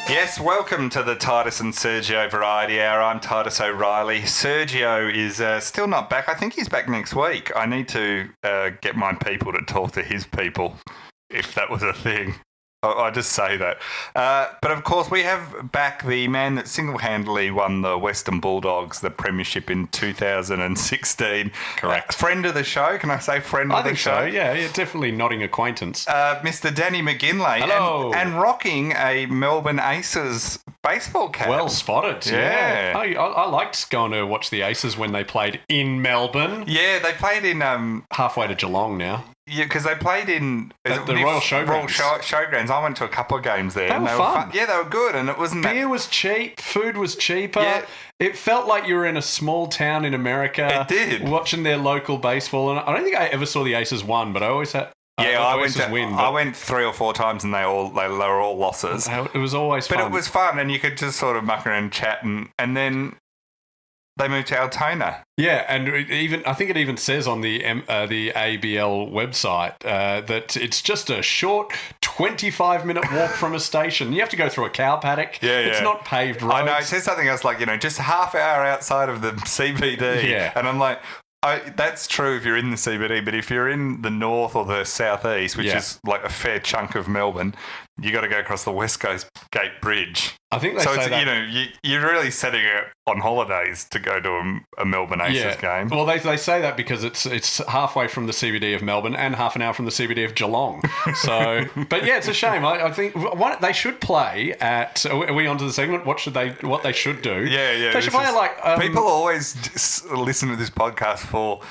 Yes, welcome to the Titus and Sergio Variety Hour. I'm Titus O'Reilly. Sergio is still not back. I think he's back next week. I need to get my people to talk to his people, if that was a thing. I just say that. But of course, we have back the man that single-handedly won the Western Bulldogs the premiership in 2016. Correct. Friend of the show. Can I say friend of the show? I think so, yeah, definitely nodding acquaintance. Mr. Danny McGinlay. Hello. And rocking a Melbourne Aces baseball cap. Well spotted, yeah. I liked going to watch the Aces when they played in Melbourne. Yeah, they played in... halfway to Geelong now. Yeah, because they played in... the Royal Showgrounds. Royal Showgrounds. I went to a couple of games there. They were fun. Yeah, they were good, and it wasn't Beer was cheap, food was cheaper. Yeah. It felt like you were in a small town in America. It did. Watching their local baseball. And I don't think I ever saw the Aces win, but I always had... I went 3 or 4 times, and they were all losses. It was always fun. But it was fun, and you could just sort of muck around and chat, and then... They moved to Altona. Yeah, and I think it even says on the ABL website that it's just a short 25-minute walk from a station. You have to go through a cow paddock. Yeah. It's not paved roads. I know. It says something else like, just a half hour outside of the CBD. Yeah. And I'm like... that's true if you're in the CBD, but if you're in the north or the southeast, which is like a fair chunk of Melbourne, you got to go across the West Coast Gate Bridge. I think they say that. You're really setting out on holidays to go to a Melbourne Aces game. Well, they say that because it's halfway from the CBD of Melbourne and half an hour from the CBD of Geelong. So, but yeah, it's a shame. I think they should play at. Are we onto the segment? What they should do? Yeah. They should play people always listen to this podcast for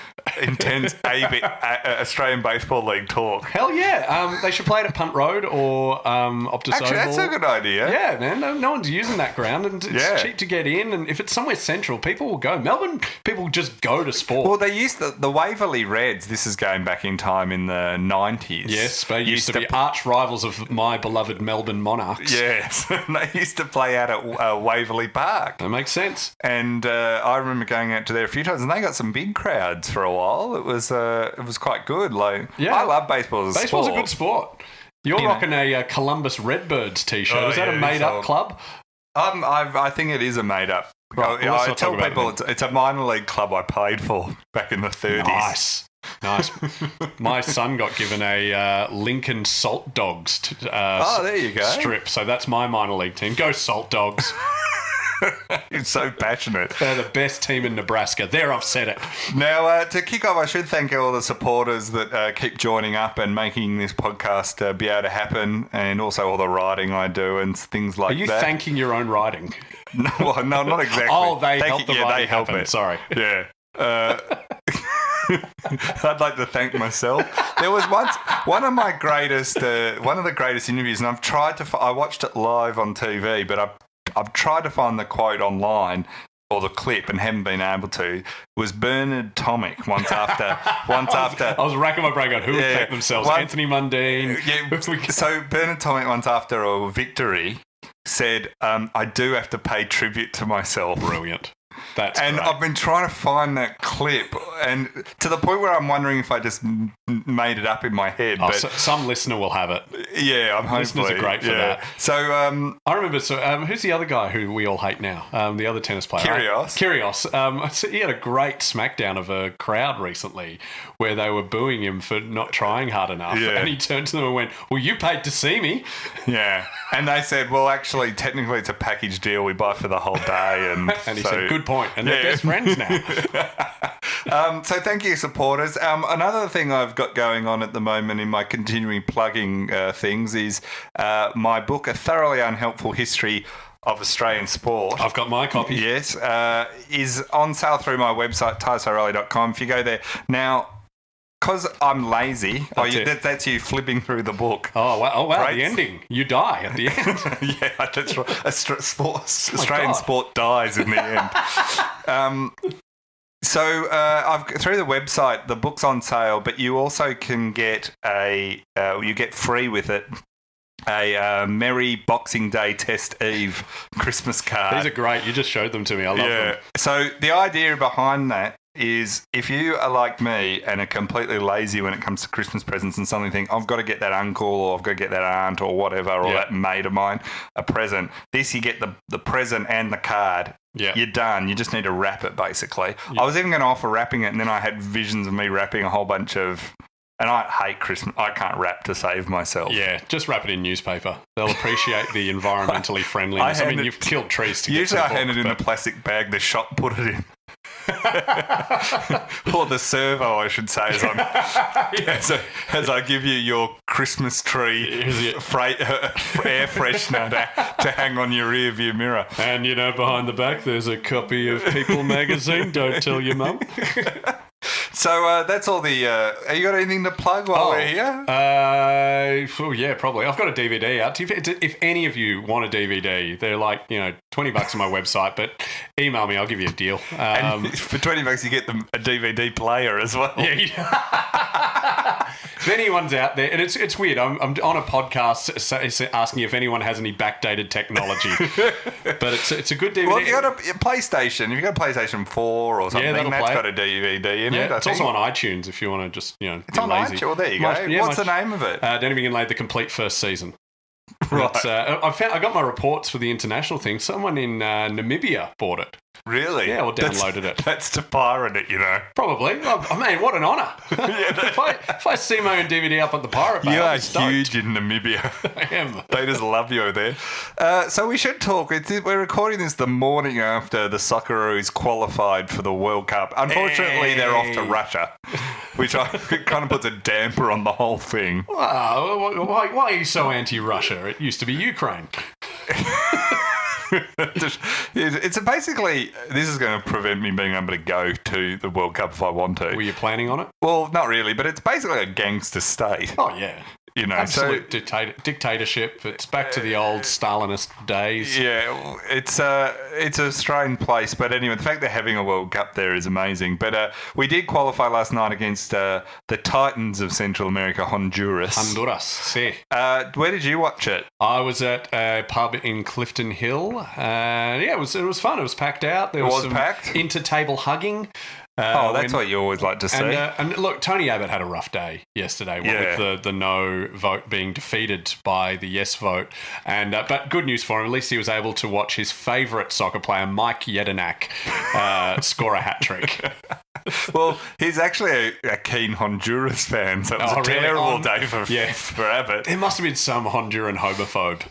intense Australian Baseball League talk. Hell yeah. They should play it at Punt Road or Optus Actually, Oval. that's a good idea. Yeah, man. No one's using that ground, and it's cheap to get in. And if it's somewhere central, people will go. Melbourne people just go to sport. Well, they used the Waverley Reds. This is going back in time in the 90s. Yes, they used to be arch rivals of my beloved Melbourne Monarchs. Yes, they used to play out at Waverley Park. That makes sense. And I remember going out to there a few times, and they got some big crowds for a while. It was quite good. I love baseball as a sport. Baseball's a good sport. You're rocking a Columbus Redbirds t-shirt. Is that a made-up club? I think it is a made-up. Right, I tell people it's a minor league club I played for back in the 30s. Nice. My son got given a Lincoln Salt Dogs there you go. strip, so that's my minor league team. Go Salt Dogs. You're so passionate. They're the best team in Nebraska. There, I've said it. Now, to kick off, I should thank all the supporters that keep joining up and making this podcast be able to happen, and also all the writing I do and things like that. Are you thanking your own writing? No, not exactly. Oh, they help the writing they help happen. it. Sorry. Yeah. I'd like to thank myself. There was once one of the greatest interviews, and I've tried to. I watched it live on TV, but I've tried to find the quote online or the clip and haven't been able to. Was Bernard Tomic once after. I was racking my brain on who would thank themselves. Anthony Mundine. Yeah. So Bernard Tomic once after a victory said, "I do have to pay tribute to myself." Brilliant. That's and great. I've been trying to find that clip, and to the point where I'm wondering if I just made it up in my head. But some listener will have it. Yeah, I'm hoping. Listeners are great for that. So I remember. So who's the other guy who we all hate now? The other tennis player, Kyrgios. So he had a great smackdown of a crowd recently where they were booing him for not trying hard enough, and he turned to them and went, "Well, you paid to see me." Yeah, and they said, "Well, actually, technically, it's a package deal. We buy for the whole day." And he said, "Good point." And they're best friends now. So thank you, supporters. Another thing I've got going on at the moment in my continuing plugging things is my book, A Thoroughly Unhelpful History of Australian Sport. I've got my copy. Yes. Is on sale through my website, titusO'Reilly.com. If you go there. Now, because I'm lazy, that's you flipping through the book. Oh, wow. The ending. You die at the end. Yeah, that's right. Australian sport dies in the end. So through the website, the book's on sale, but you also can get you get free with it a Merry Boxing Day Test Eve Christmas card. These are great. You just showed them to me. I love them. So the idea behind that is if you are like me and are completely lazy when it comes to Christmas presents and suddenly think, I've got to get that uncle or I've got to get that aunt or whatever or that mate of mine a present. This, you get the present and the card. Yeah. You're done. You just need to wrap it, basically. Yeah. I was even going to offer wrapping it, and then I had visions of me wrapping a whole bunch of... And I hate Christmas. I can't wrap to save myself. Yeah, just wrap it in newspaper. They'll appreciate the environmentally friendliness. I mean, you've killed trees to usually get I hand it in a plastic bag the shop put it in. Or the servo, I should say, as I give you your Christmas tree air freshener to hang on your rear view mirror. And, behind the back, there's a copy of People magazine. Don't tell your mum. So that's all the... have you got anything to plug while we're here? Yeah, probably. I've got a DVD out. If any of you want a DVD, they're like, $20 on my website, but email me, I'll give you a deal. And for $20, you get them a DVD player as well. Yeah. If anyone's out there, and it's weird, I'm on a podcast asking if anyone has any backdated technology, but it's a good DVD. Well, if you got a PlayStation, if you got a PlayStation 4 or something, that's got a DVD in it. It's also on iTunes if you want to just, It's on iTunes. Well, there you go. What's the name of it? Danny McGinlay, The Complete First Season. Right. I got my reports for the international thing. Someone in Namibia bought it. Really? Yeah, or downloaded it. That's to pirate it, Probably. I mean, what an honour. If I see my own DVD up at the Pirate Bay, you are huge in Namibia. I am. They just love you there. So we should talk. We're recording this the morning after the Socceroos qualified for the World Cup. Unfortunately, they're off to Russia, which kind of puts a damper on the whole thing. Why are you so anti-Russia? It used to be Ukraine. It's basically, this is going to prevent me being able to go to the World Cup if I want to. Were you planning on it? Well, not really, but it's basically a gangster state. Oh, yeah. Absolute dictatorship. It's back to the old Stalinist days. Yeah, it's a strange place. But anyway, the fact they're having a World Cup there is amazing. But we did qualify last night against the Titans of Central America, Honduras. Sí. Where did you watch it? I was at a pub in Clifton Hill. It was fun. It was packed out. There was some packed? inter-table hugging. That's what you always like to see. And look, Tony Abbott had a rough day yesterday with the no vote being defeated by the yes vote. And but good news for him, at least he was able to watch his favourite soccer player, Mike Jedinak, score a hat-trick. Well, he's actually a keen Honduras fan, so it was a terrible day for Abbott. There must have been some Honduran homophobe.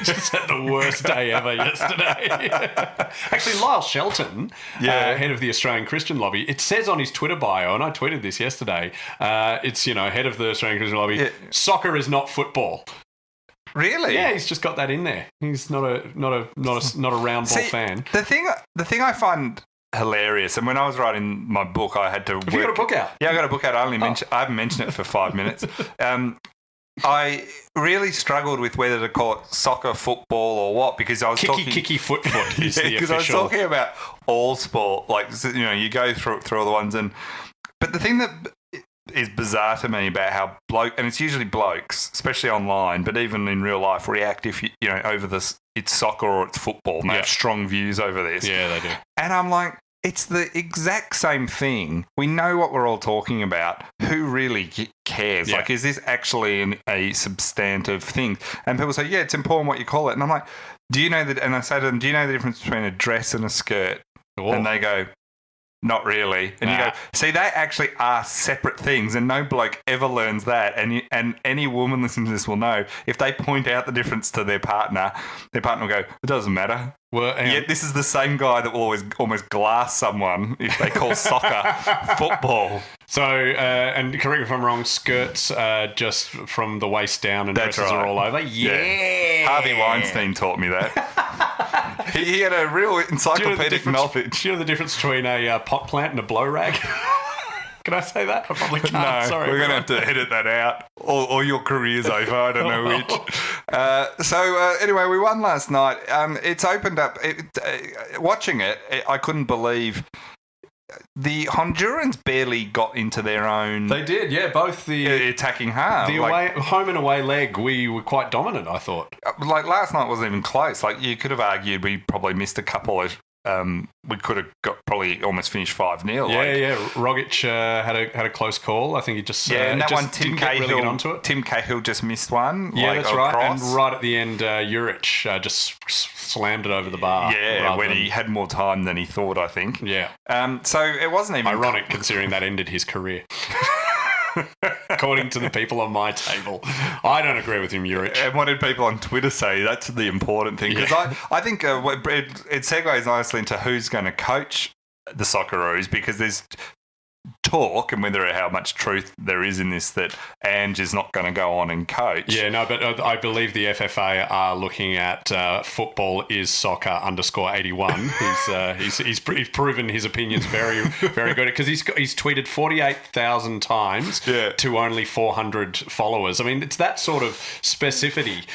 Just had the worst day ever yesterday. Actually, Lyle Shelton, head of the Australian Christian Lobby, it says on his Twitter bio, and I tweeted this yesterday, it's, head of the Australian Christian Lobby, soccer is not football. Really? Yeah, he's just got that in there. He's not a round ball fan. The thing I find hilarious, and when I was writing my book, I had to. Have you got a book out? Yeah, I got a book out. I haven't mentioned it for 5 minutes. I really struggled with whether to call it soccer, football, or what, because I was Kicky foot is the official. Because I was talking about all sport, like you go through all the ones, but the thing that is bizarre to me about how and it's usually blokes, especially online, but even in real life, react if over this, it's soccer or it's football, and they have strong views over this. Yeah, they do. And I'm like, it's the exact same thing. We know what we're all talking about. Who really cares? Yeah. Like, is this actually a substantive thing? And people say, yeah, it's important what you call it. And I'm like, do you know that? And I say to them, do you know the difference between a dress and a skirt? Oh. And they go, not really. And you go, see, they actually are separate things, and no bloke ever learns that. And any woman listening to this will know, if they point out the difference to their partner will go, it doesn't matter. Well, yet this is the same guy that will always almost glass someone if they call soccer football. So, and correct me if I'm wrong, skirts just from the waist down and dresses are all over. Yeah. Harvey Weinstein taught me that. he had a real encyclopedic knowledge. Do you know the difference between a pot plant and a blow rag? Can I say that? I probably can't. No, sorry. We're going to have to edit that out. Or your career's over. I don't know which. So anyway, we won last night. It's opened up. Watching it, I couldn't believe the Hondurans barely got into their own. They did, yeah. Both the attacking half. The home and away leg, we were quite dominant, I thought. Like last night wasn't even close. Like you could have argued we probably missed a couple of we could have got probably almost finished 5-0. Yeah. Rogic had a close call. I think he just and that just one Tim didn't get really get onto it. Tim Cahill just missed one. Yeah, that's right. Cross. And right at the end, Juric just slammed it over the bar. Yeah, when he had more time than he thought, I think. Yeah. So it wasn't even ironic considering that ended his career. According to the people on my table. I don't agree with him, Juric. And what did people on Twitter say? That's the important thing. Because I think it segues nicely into who's going to coach the Socceroos, because there's talk, and whether how much truth there is in this, that Ange is not going to go on and coach. Yeah, no, but I believe the FFA are looking at football is soccer _81. He's proven his opinions very, very good, because he's tweeted 48,000 times to only 400 followers. I mean, it's that sort of specificity.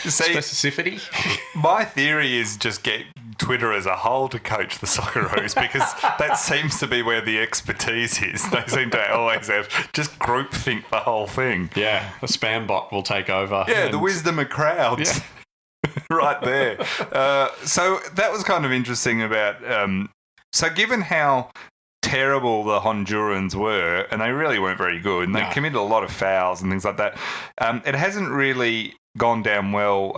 My theory is just get Twitter as a whole to coach the Socceroos, because that seems to be where the expertise is. They seem to always have just groupthink the whole thing. Yeah, a spam bot will take over. Yeah, the wisdom of crowds. Yeah. Right there. So that was kind of interesting about... so given how terrible the Hondurans were, and they really weren't very good, and they committed a lot of fouls and things like that, it hasn't really gone down well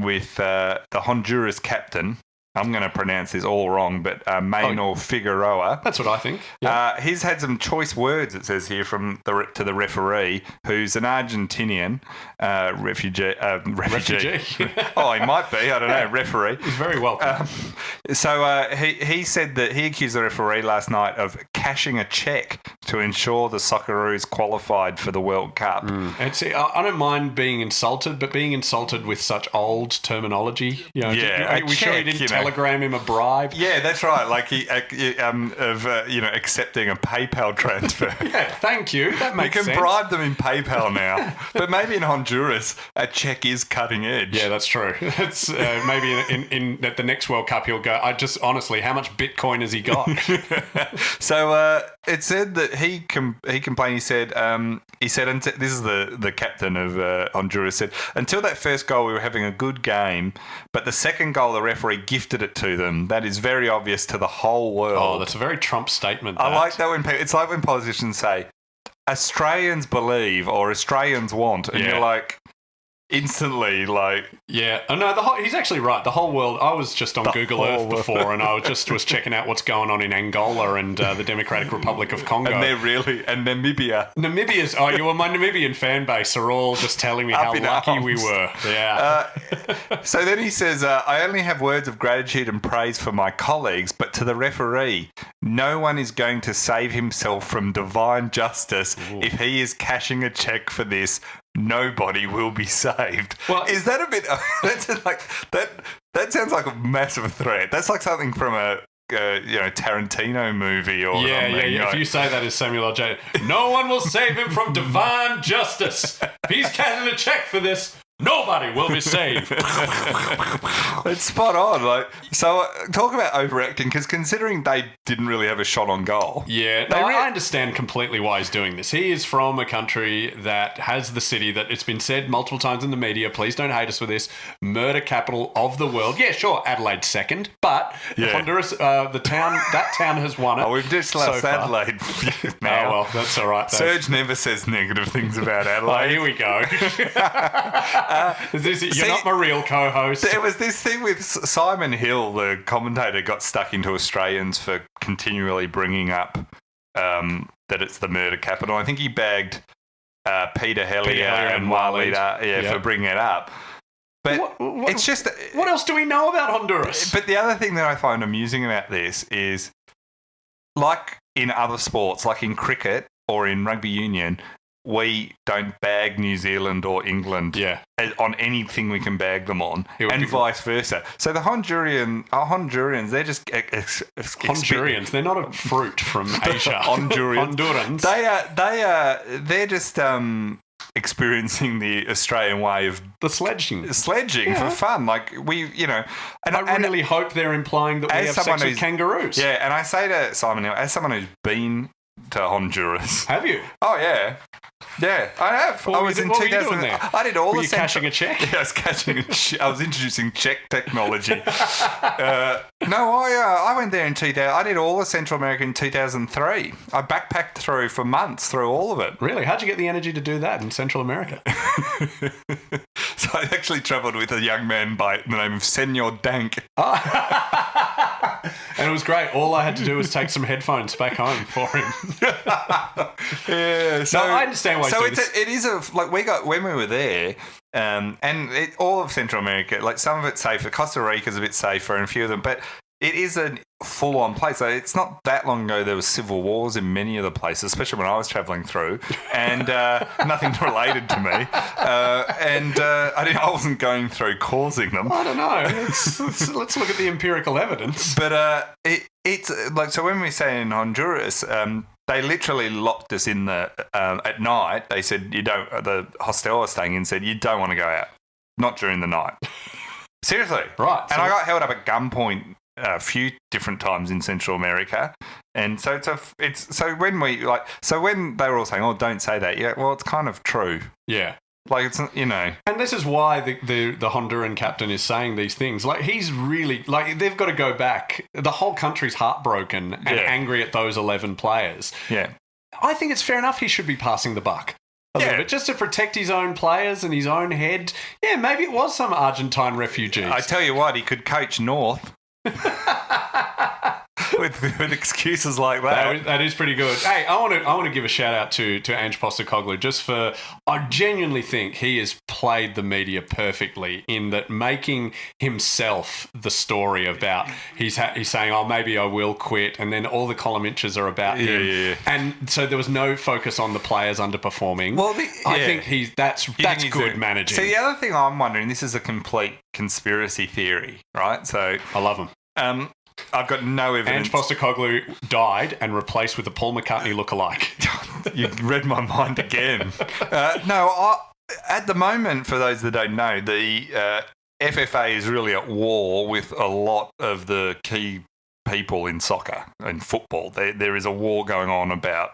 with the Honduras captain. I'm going to pronounce this all wrong, but Maynor Figueroa. That's what I think. Yeah. He's had some choice words, it says here, to the referee, who's an Argentinian refugee. Oh, he might be. I don't know. Referee. He's very welcome. So he said that he accused the referee last night of cashing a cheque to ensure the Socceroos qualified for the World Cup. And see, I don't mind being insulted, but being insulted with such old terminology. You know, we sure he didn't telegram him a bribe? Yeah, that's right. Like accepting a PayPal transfer. Yeah, thank you. That makes sense. You can bribe them in PayPal now, but maybe in Honduras a cheque is cutting edge. Yeah, that's true. That's maybe in at the next World Cup he'll go. I just honestly, how much Bitcoin has he got? So it said that he complained. He said this is the captain of Honduras said, until that first goal we were having a good game, but the second goal the referee gifted it to them. That is very obvious to the whole world. Oh, that's a very Trump statement. I like that when it's like when politicians say Australians believe or Australians want, and you're like, instantly, like... Yeah. Oh, no, he's actually right. The whole world... I was just on Google Earth before, and I was checking out what's going on in Angola and the Democratic Republic of Congo. And they're really... And Namibia. Namibia's... Oh, my Namibian fan base are all just telling me how lucky we were. Yeah. So then he says, I only have words of gratitude and praise for my colleagues, but to the referee, no one is going to save himself from divine justice. Ooh. If he is cashing a cheque for this, nobody will be saved. Well, is that a bit... that sounds like a massive threat. That's like something from a Tarantino movie or something. Yeah. If you say that as Samuel L. Jackson, no one will save him from divine justice. If he's cashing a cheque for this, nobody will be saved. It's spot on. Talk about overacting, because considering they didn't really have a shot on goal. Yeah, I understand completely why he's doing this. He is from a country that has the city that it's been said multiple times in the media, please don't hate us for this, murder capital of the world. Yeah, sure, Adelaide second, but Honduras, that town has won it. Oh, we've just lost Adelaide now. Oh, well, that's all right. Serge never says negative things about Adelaide. Oh, here we go. You're not my real co-host. There was this thing with Simon Hill, the commentator, got stuck into Australians for continually bringing up that it's the murder capital. I think he bagged Peter Hellier and Walid for bringing it up. But it's just... What else do we know about Honduras? But the other thing that I find amusing about this is, like in other sports, like in cricket or in rugby union, we don't bag New Zealand or England on anything we can bag them on, and vice versa. So the Hondurans, they're just... Hondurans, they're not a fruit from Asia. Hondurans. They're just experiencing the Australian way of... The sledging for fun. Like, I really hope they're implying that we have sex with kangaroos. Yeah, and I say to Simon Hill, as someone who's been to Honduras. Have you? Oh, yeah. Yeah, I have. What I were was you in doing 2000. there? I did all Were the you cashing a check? Yeah, I was cashing a check. I was introducing check technology. No, I went there in 2000. I did all of Central America in 2003. I backpacked through for months through all of it. Really? How'd you get the energy to do that in Central America? So I actually travelled with a young man by the name of Senor Dank. And it was great. All I had to do was take some headphones back home for him. Yeah, so no, I understand why. So it is like we got when we were there, and all of Central America, like some of it's safer. Costa Rica's a bit safer, and a few of them, but it is a full-on place. So it's not that long ago there was civil wars in many of the places, especially when I was travelling through, and nothing related to me, and I wasn't going through causing them. I don't know. Let's look at the empirical evidence. But it's like, so when we say in Honduras, they literally locked us in the at night. They said the hostel I was staying in said you don't want to go out, not during the night. Seriously, right? And I got held up at gunpoint a few different times in Central America, and so when they were all saying, "Oh, don't say that," yeah, well, it's kind of true. Yeah. Like, it's, And this is why the Honduran captain is saying these things. Like, he's really... Like, they've got to go back. The whole country's heartbroken and angry at those 11 players. Yeah. I think it's fair enough he should be passing the buck a little bit, just to protect his own players and his own head. Yeah, maybe it was some Argentine refugees. I tell you what, he could coach North. with excuses like that. That is pretty good. Hey, I want to give a shout out to Ange Postecoglou just for, I genuinely think he has played the media perfectly in that, making himself the story about he's saying, oh, maybe I will quit, and then all the column inches are about him. Yeah. And so there was no focus on the players underperforming. Well, I think that's good managing. See, the other thing I'm wondering, this is a complete conspiracy theory, right? So I love him. I've got no evidence. Ange Postecoglou died and replaced with a Paul McCartney lookalike. You read my mind again. At the moment, for those that don't know, the FFA is really at war with a lot of the key people in soccer and football. There is a war going on about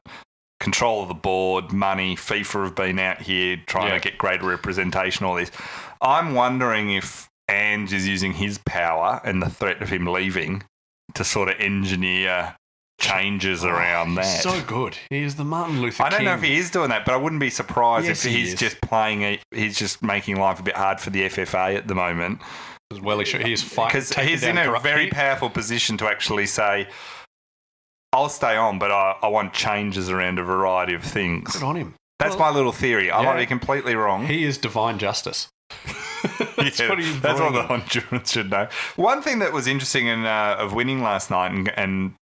control of the board, money. FIFA have been out here trying to get greater representation, all this. I'm wondering if Ange is using his power and the threat of him leaving to sort of engineer changes around that. So good. He is the Martin Luther King. I don't know if he is doing that, but I wouldn't be surprised if he's just he's just making life a bit hard for the FFA at the moment. Well, he is fighting. Because he's in a very powerful position to actually say, I'll stay on, but I want changes around a variety of things. Good on him. That's my little theory. I might be completely wrong. He is divine justice. That's what the Hondurans should know. One thing that was interesting of winning last night and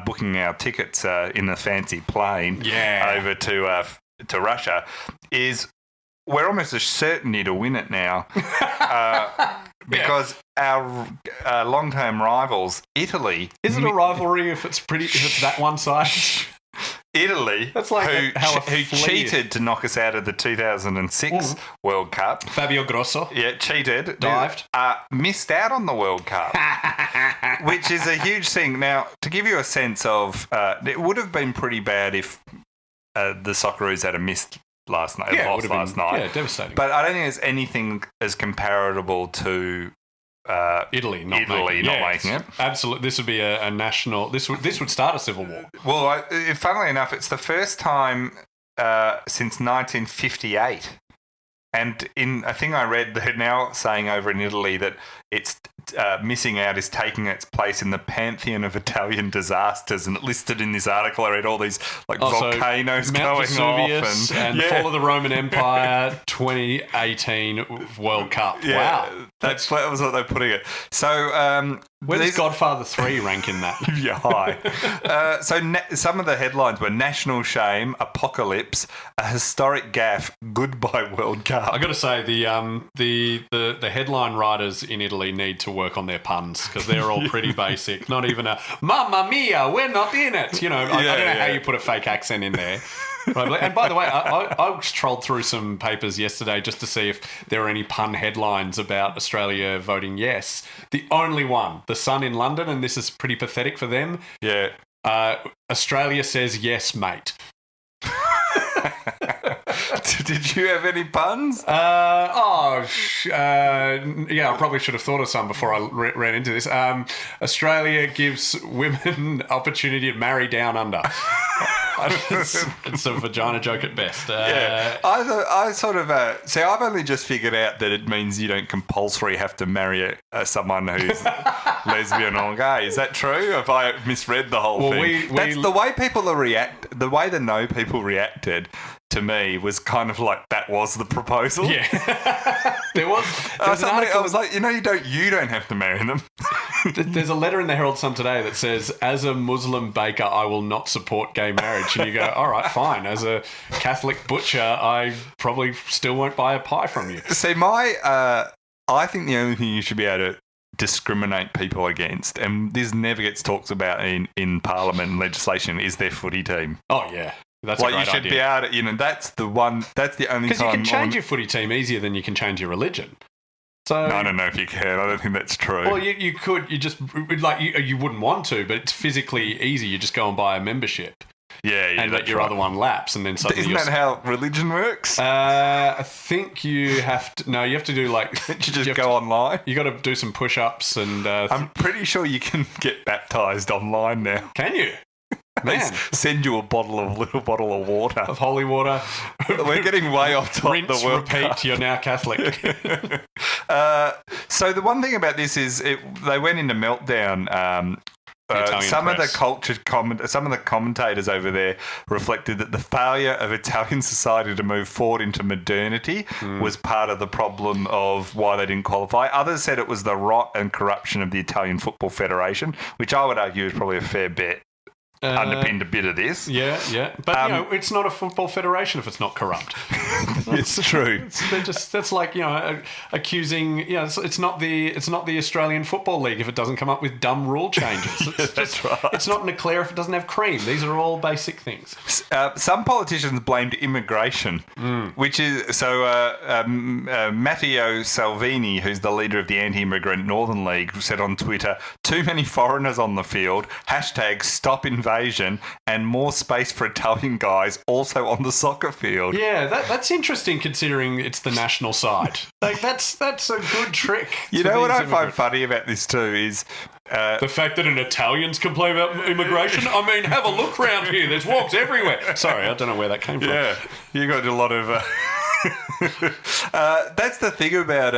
booking our tickets in the fancy plane over to Russia is we're almost a certainty to win it now because our long-term rivals, Italy... Is it a rivalry if it's that one-sided? Italy, that's like who cheated to knock us out of the 2006 World Cup. Fabio Grosso. Yeah, cheated. Dived. Missed out on the World Cup, which is a huge thing. Now, to give you a sense of... it would have been pretty bad if the Socceroos had missed last night. Lost last night. Yeah, devastating. But I don't think there's anything as comparable to... Italy not making it. Absolutely. This would be a national... This would start a civil war. Well, funnily enough, it's the first time since 1958. And I think I read they're now saying over in Italy that it's missing out is taking its place in the pantheon of Italian disasters. And it listed in this article, I read all these volcanoes going Vesuvius off. And Fall of the Roman Empire 2018 World Cup. Yeah, wow. That was what they're putting it. So... where does Godfather 3 rank in that? Yeah, high. Some of the headlines were National Shame, Apocalypse, A Historic Gaffe, Goodbye World Cup. I got to say, the headline writers in Italy need to work on their puns because they're all pretty basic. Not even a Mamma Mia, we're not in it. I don't know how you put a fake accent in there. And by the way, I trolled through some papers yesterday just to see if there were any pun headlines about Australia voting yes. The only one, The Sun in London, and this is pretty pathetic for them. Yeah. Australia says yes, mate. Did you have any puns? Yeah, I probably should have thought of some before I ran into this. Australia gives women opportunity to marry down under. It's a vagina joke at best. I sort of see. I've only just figured out that it means you don't compulsory have to marry someone who's lesbian or gay. Is that true? Have I misread the whole thing? That's the way people the way the no people reacted to me was kind of like that was the proposal. Yeah, there was an article. I was like, you don't have to marry them. There's a letter in the Herald Sun today that says, as a Muslim baker, I will not support gay marriage. And you go, all right, fine. As a Catholic butcher, I probably still won't buy a pie from you. See, I think the only thing you should be able to discriminate people against, and this never gets talked about in Parliament and legislation, is their footy team. Oh, yeah. That's a great idea. You should be able to, that's the only time. Because you can change your footy team easier than you can change your religion. So, no, I don't know if you can. I don't think that's true. Well, you could. You just you wouldn't want to, but it's physically easy. You just go and buy a membership. Yeah, and let your other one lapse, and then suddenly isn't that how religion works? I think you have to. No, you have to do you just go online. You got to do some push-ups, and I'm pretty sure you can get baptized online now. Can you? Man, send you a little bottle of water, of holy water. We're getting way off top. Rinse, the World repeat. Cup. You're now Catholic. So the one thing about this is they went into meltdown. Some of the commentators over there reflected that the failure of Italian society to move forward into modernity was part of the problem of why they didn't qualify. Others said it was the rot and corruption of the Italian Football Federation, which I would argue is probably a fair bet. Underpinned a bit of this. Yeah. But, it's not a football federation if it's not corrupt. It's true. That's like, accusing, it's not the Australian Football League if it doesn't come up with dumb rule changes. That's right. It's not an eclair if it doesn't have cream. These are all basic things. Some politicians blamed immigration, which is, Matteo Salvini, who's the leader of the anti-immigrant Northern League, said on Twitter, too many foreigners on the field, #stop invasion, and more space for Italian guys also on the soccer field. Yeah, that's interesting considering it's the national side. Like that's a good trick. You know what I find funny about this too is the fact that an Italian's complain about immigration. I mean, have a look around here. There's wogs everywhere. Sorry, I don't know where that came from. Yeah, you got a lot of. That's the thing about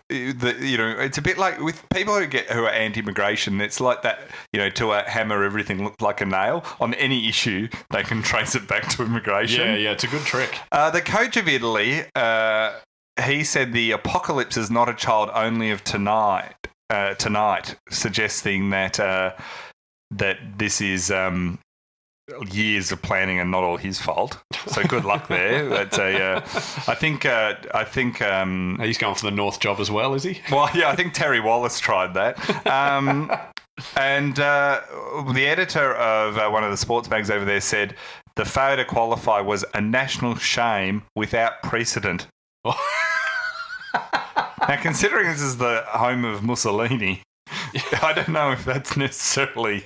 it's a bit like with people who are anti-immigration. It's like that, to hammer everything look like a nail on any issue. They can trace it back to immigration. Yeah, it's a good trick. The coach of Italy, he said the apocalypse is not a child only of tonight, suggesting that this is years of planning and not all his fault. So good luck there. That's I think he's going for the North job as well, is he? Well, yeah, I think Terry Wallace tried that. And the editor of one of the sports mags over there said the failure to qualify was a national shame without precedent. Now, considering this is the home of Mussolini, I don't know if that's necessarily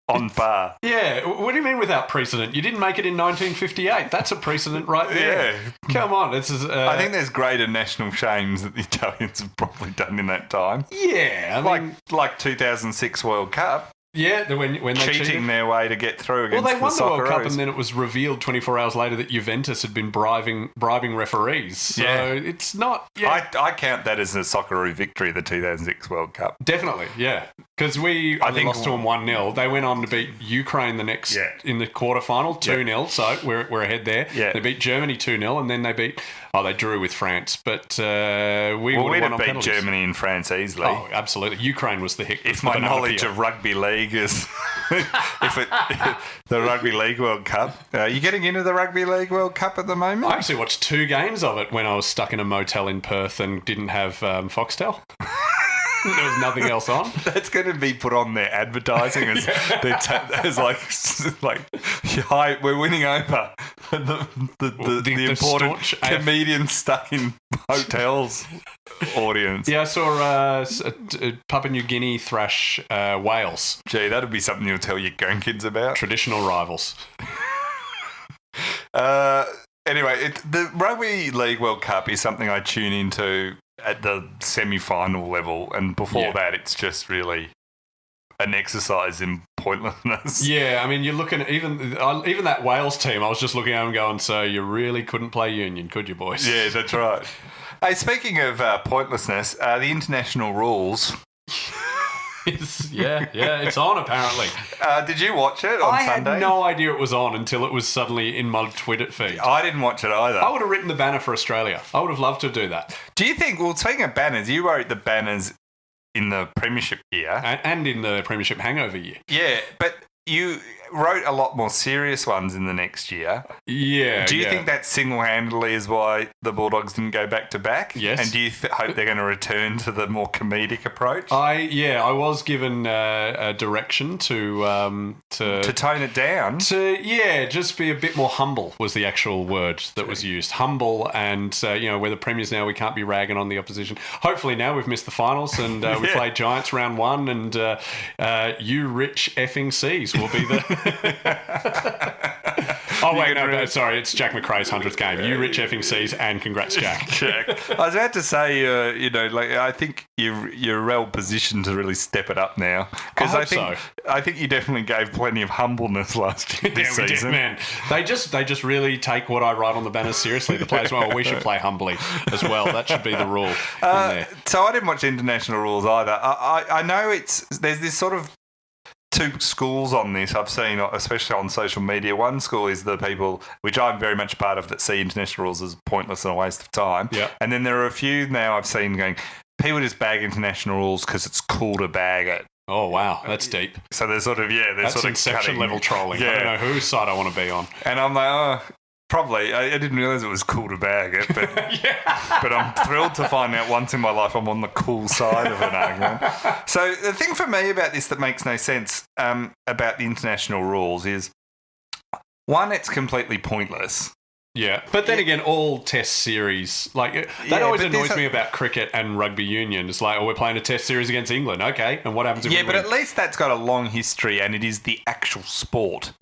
on par. Yeah, what do you mean without precedent? You didn't make it in 1958. That's a precedent right there. Yeah. Come on. This is. I think there's greater national shames that the Italians have probably done in that time. Yeah. I mean, like 2006 World Cup. Yeah, when they cheating their way to get through against the Socceroos. Well, they won the World Cup and then it was revealed 24 hours later that Juventus had been bribing referees. So it's not... Yeah. I count that as a Socceroo victory, the 2006 World Cup. Definitely, yeah. Because we lost to them 1-0. They went on to beat Ukraine in the quarterfinal, 2-0, so we're ahead there. Yeah. They beat Germany 2-0 and then they drew with France, but we'd have beat Germany and France easily. Oh, absolutely. Ukraine was the hick. If my knowledge of rugby league is the Rugby League World Cup. You getting into the Rugby League World Cup at the moment? I actually watched 2 games of it when I was stuck in a motel in Perth and didn't have Foxtel. There was nothing else on. That's going to be put on their advertising as like, hi, we're winning over. the important comedians stuck in hotels audience. Yeah, I saw Papua New Guinea thrash Wales. Gee, that'd be something you'll tell your grandkids about. Traditional rivals. Anyway, the Rugby League World Cup is something I tune into at the semi-final level, and before that, it's just really an exercise in pointlessness. Yeah, I mean, you're looking at even that Wales team. I was just looking at them going, so you really couldn't play union, could you, boys? Yeah, that's right. Hey, speaking of pointlessness, the international rules. It's on apparently. Did you watch it on Sunday? I had no idea it was on until it was suddenly in my Twitter feed. I didn't watch it either. I would have written the banner for Australia. I would have loved to do that. Do you think, well, speaking of banners, you wrote the banners in the Premiership year. And in the Premiership hangover year. Yeah, but you wrote a lot more serious ones in the next year. Yeah. Do you think that single-handedly is why the Bulldogs didn't go back-to-back? Yes. And do you hope they're going to return to the more comedic approach? I was given a direction to tone it down. Just be a bit more humble was the actual word that was used. Humble, and we're the premiers now. We can't be ragging on the opposition. Hopefully now we've missed the finals and we played Giants round 1, and you rich effing C's will be the. Oh wait, no, sorry, it's Jack McRae's 100th game. You rich effing C's, and congrats, Jack. I was about to say, I think you're well positioned to really step it up now, because I think you definitely gave plenty of humbleness last year. This season. We did, man. They just really take what I wrise on the banners seriously. The players, we should play humbly as well. That should be the rule. So I didn't watch international rules either. I know there's this sort of two schools on this I've seen, especially on social media. One school is the people, which I'm very much part of, that see international rules as pointless and a waste of time. Yeah. And then there are a few now I've seen going, people just bag international rules because it's cool to bag it. Oh, wow. That's deep. So they're sort of, that's sort of Inception level trolling. Yeah. I don't know whose side I want to be on. And I'm like, probably. I didn't realise it was cool to bag it, but but I'm thrilled to find out once in my life I'm on the cool side of an argument. So the thing for me about this that makes no sense about the international rules is, one, it's completely pointless. Yeah, but then again, all test series, that always annoys me about cricket and rugby union. It's like, we're playing a test series against England. Okay, and what happens if we win? But at least that's got a long history and it is the actual sport.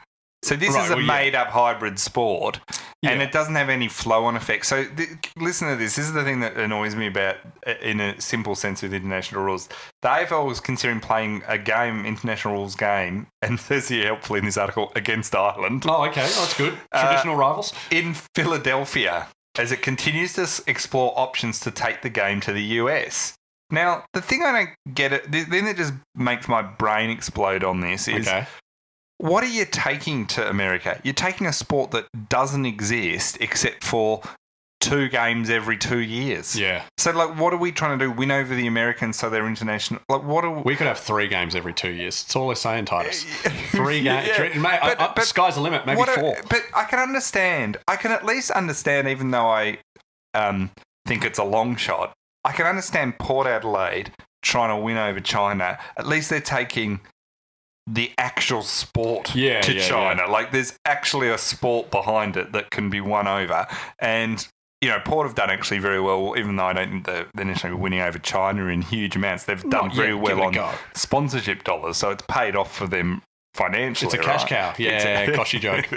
So this is a made-up hybrid sport, and it doesn't have any flow-on effect. So listen to this. This is the thing that annoys me about, in a simple sense, with international rules. The AFL was considering playing a game, international rules game, and says here helpfully in this article, against Ireland. Oh, okay. Oh, that's good. Traditional rivals. In Philadelphia, as it continues to explore options to take the game to the US. Now, the thing I don't get, the thing that just makes my brain explode on this is... Okay. What are you taking to America? You're taking a sport that doesn't exist except for 2 games every 2 years. Yeah. So, what are we trying to do? Win over the Americans so they're international? What are we could have 3 games every 2 years. That's all they're saying, Titus. 3 games. Yeah. But sky's the limit. Maybe 4. But I can understand. I can at least understand, even though I think it's a long shot, I can understand Port Adelaide trying to win over China. At least they're taking the actual sport to China. Yeah. There's actually a sport behind it that can be won over. And, Port have done actually very well, even though I don't think they're necessarily winning over China in huge amounts. They've done very well on sponsorship dollars, so it's paid off for them financially. It's a cash cow. Yeah, coshy joke.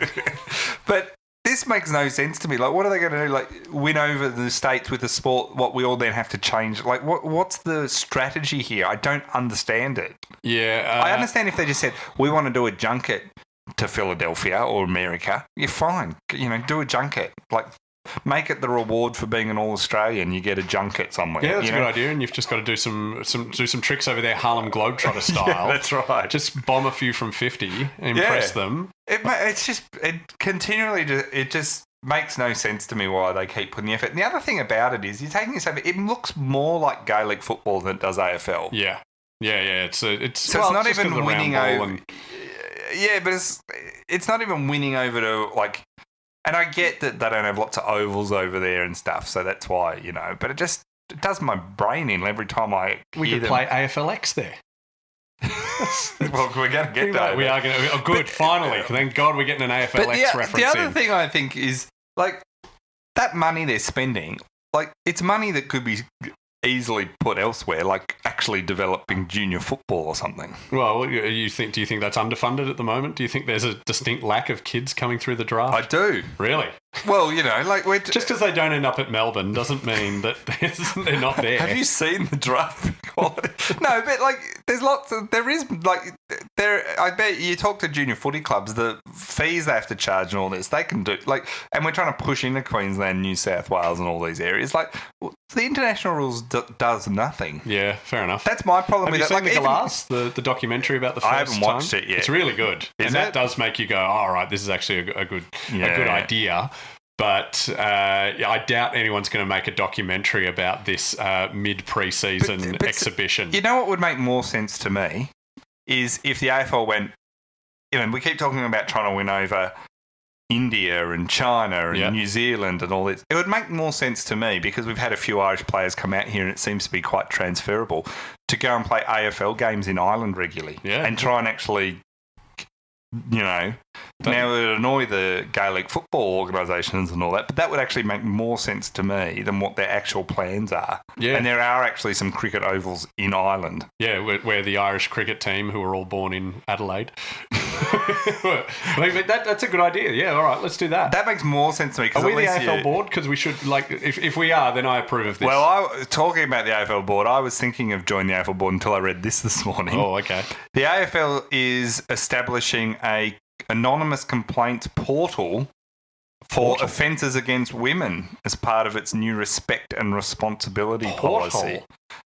But this makes no sense to me. What are they going to do? Win over the States with a sport, what we all then have to change? What's the strategy here? I don't understand it. Yeah. I understand if they just said, we want to do a junket to Philadelphia or America. You're fine. Do a junket. Make it the reward for being an All-Australian. You get a junket somewhere. Yeah, that's a good idea. And you've just got to do some tricks over there, Harlem Globetrotter style. Yeah, that's right. Just bomb a few from 50, impress them. It continually just makes no sense to me why they keep putting the effort. And the other thing about it is, you're taking this over. It looks more like Gaelic football than it does AFL. Yeah. It's not even winning over. Yeah, but it's not even winning over to And I get that they don't have lots of ovals over there and stuff, so that's why, But it does my brain in every time I hear We could them. play AFLX there. Well, we're going to get that. We are going to. Oh, good. Finally. Thank God we're getting an AFLX reference the other thing I think is, like, that money they're spending, like, it's money that could be easily put elsewhere, like actually developing junior football or something. Well, do you think that's underfunded at the moment? Do you think there's a distinct lack of kids coming through the draft? I do. Really? Well, you know, like just because they don't end up at Melbourne doesn't mean that they're not there. Have you seen the draft quality? No, but like, I bet you talk to junior footy clubs, the fees they have to charge and all this, they can do, like, and we're trying to push into Queensland, New South Wales and all these areas. Like, the international rules does nothing. Yeah, fair enough. That's my problem with it. Have you seen the Glass, the documentary about the first I haven't watched it yet. It's really good. That does make you go, all right, this is actually a good idea. But I doubt anyone's going to make a documentary about this mid-pre-season exhibition. You know what would make more sense to me is if the AFL went, you know, we keep talking about trying to win over India and China and New Zealand and all this. It would make more sense to me, because we've had a few Irish players come out here and it seems to be quite transferable, to go and play AFL games in Ireland regularly and try and actually, you know, now it would annoy the Gaelic football organisations and all that, but that would actually make more sense to me than what their actual plans are. Yeah. And there are actually some cricket ovals in Ireland. Yeah, where the Irish cricket team, who were all born in Adelaide. That's a good idea. Yeah, all right, let's do that. That makes more sense to me. Are we the AFL board? Because we should, like, if we are, then I approve of this. Well, talking about the AFL board, I was thinking of joining the AFL board until I read this morning. Oh, okay. The AFL is establishing a anonymous complaints portal for offences against women as part of its new respect and responsibility policy.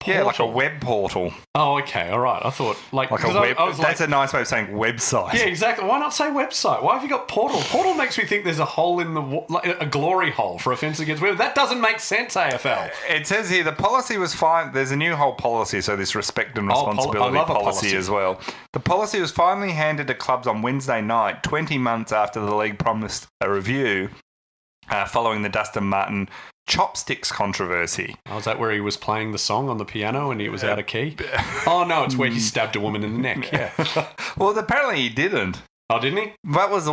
Yeah, like a web portal. Oh, okay, all right. I thought like a web. That's a nice way of saying website. Yeah, exactly. Why not say website? Why have you got portal? Portal makes me think there's a hole in the like a glory hole for offence against women. That doesn't make sense. AFL. It says here the policy was fine. There's a new whole policy, so this respect and responsibility policy as well. The policy was finally handed to clubs on Wednesday night, 20 months after the league promised a review, following the Dustin Martin chopsticks controversy. Oh, is that where he was playing the song on the piano and he was out of key? Oh, no, it's where he stabbed a woman in the neck. Yeah. Well, apparently he didn't. Oh, didn't he? That was,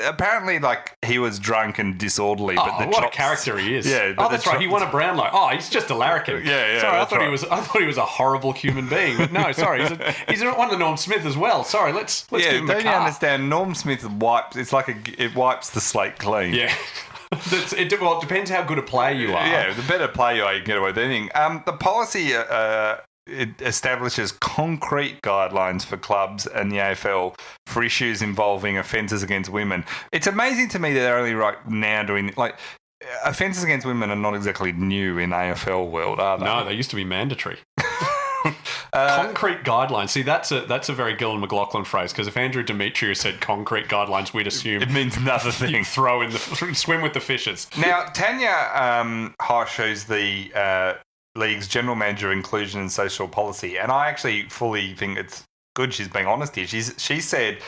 apparently, like, he was drunk and disorderly. Oh, but what a character he is. Yeah. Oh, that's right. He won a Brownlow. Oh, he's just a larrikin. Yeah. Sorry, I thought he was a horrible human being. But no, sorry. He's one of the Norm Smith as well. Sorry, let's give him a car. Don't you understand? Norm Smith wipes, it wipes the slate clean. Yeah. It depends how good a player you are. Yeah, the better player you are, you can get away with anything. The policy it establishes concrete guidelines for clubs and the AFL for issues involving offences against women. It's amazing to me that they're only right now doing, like, offences against women are not exactly new in AFL world, are they? No, they used to be mandatory. Concrete guidelines. See, that's a very Gillan McLaughlin phrase, because if Andrew Demetriou said concrete guidelines, we'd assume it means another thing. Swim with the fishes. Now, Tanya Hosh, who's the league's general manager of inclusion and social policy, and I actually fully think it's good she's being honest here. She said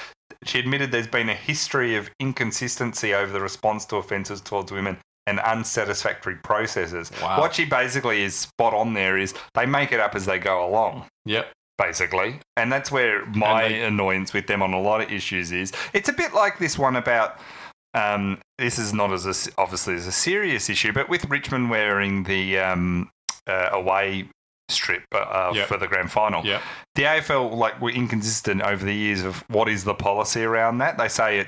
she admitted there's been a history of inconsistency over the response to offences towards women and unsatisfactory processes. Wow. What she basically is spot on there is they make it up as they go along. Yep. Basically. And that's where my annoyance with them on a lot of issues is. It's a bit like this one about, this is not obviously as a serious issue, but with Richmond wearing the away strip for the grand final. Yep. The AFL were inconsistent over the years of what is the policy around that. They say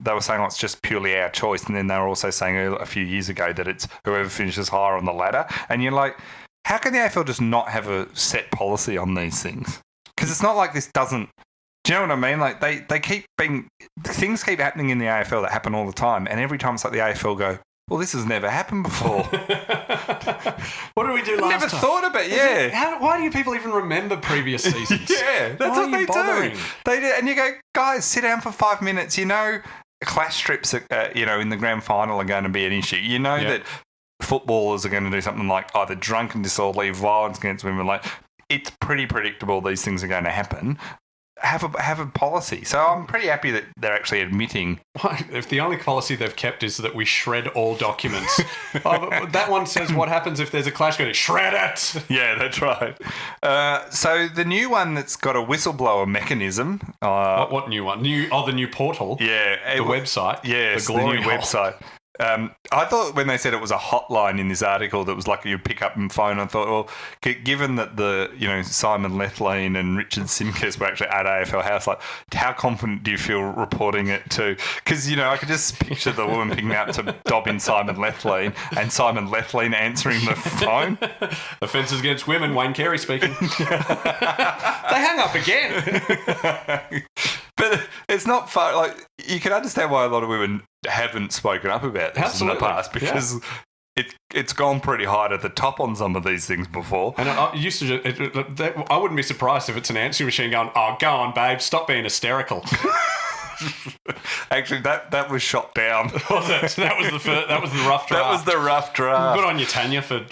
they were saying it's just purely our choice, and then they were also saying a few years ago that it's whoever finishes higher on the ladder. And you're like, how can the AFL just not have a set policy on these things? Because it's not like this doesn't. Do you know what I mean? Like they keep things keep happening in the AFL that happen all the time, and every time it's like the AFL go, well, this has never happened before. What did we do last time? Never thought of it, yeah. Why do you people even remember previous seasons? Yeah, that's what they do. They do. And you go, guys, sit down for 5 minutes. You know, clash strips, in the grand final are going to be an issue. You know that footballers are going to do something like either drunken disorderly, violence against women. Like, it's pretty predictable these things are going to happen. have a policy. So I'm pretty happy that they're actually admitting. If the only policy they've kept is that we shred all documents. That one says what happens if there's a clash. Go shred it. Yeah, that's right. So the new one that's got a whistleblower mechanism. What new one? The new portal. Yeah, the website. Yeah, the new website. I thought when they said it was a hotline in this article that was like you'd pick up and phone, I thought, well, given that Simon Lethlean and Richard Simkes were actually at AFL House, like, how confident do you feel reporting it to? Because, I could just picture the woman picking up to dob in Simon Lethlean and Simon Lethlean answering the phone. Offences against women, Wayne Carey speaking. They hung up again. But it's not fun. Like, you can understand why a lot of women haven't spoken up about this in the past, because it's gone pretty high to the top on some of these things before. And I used to I wouldn't be surprised if it's an answering machine going, "Oh, go on, babe, stop being hysterical." Actually, that was shot down. Was it? That was the rough draft. That was the rough draft. Good on you, Tanya, for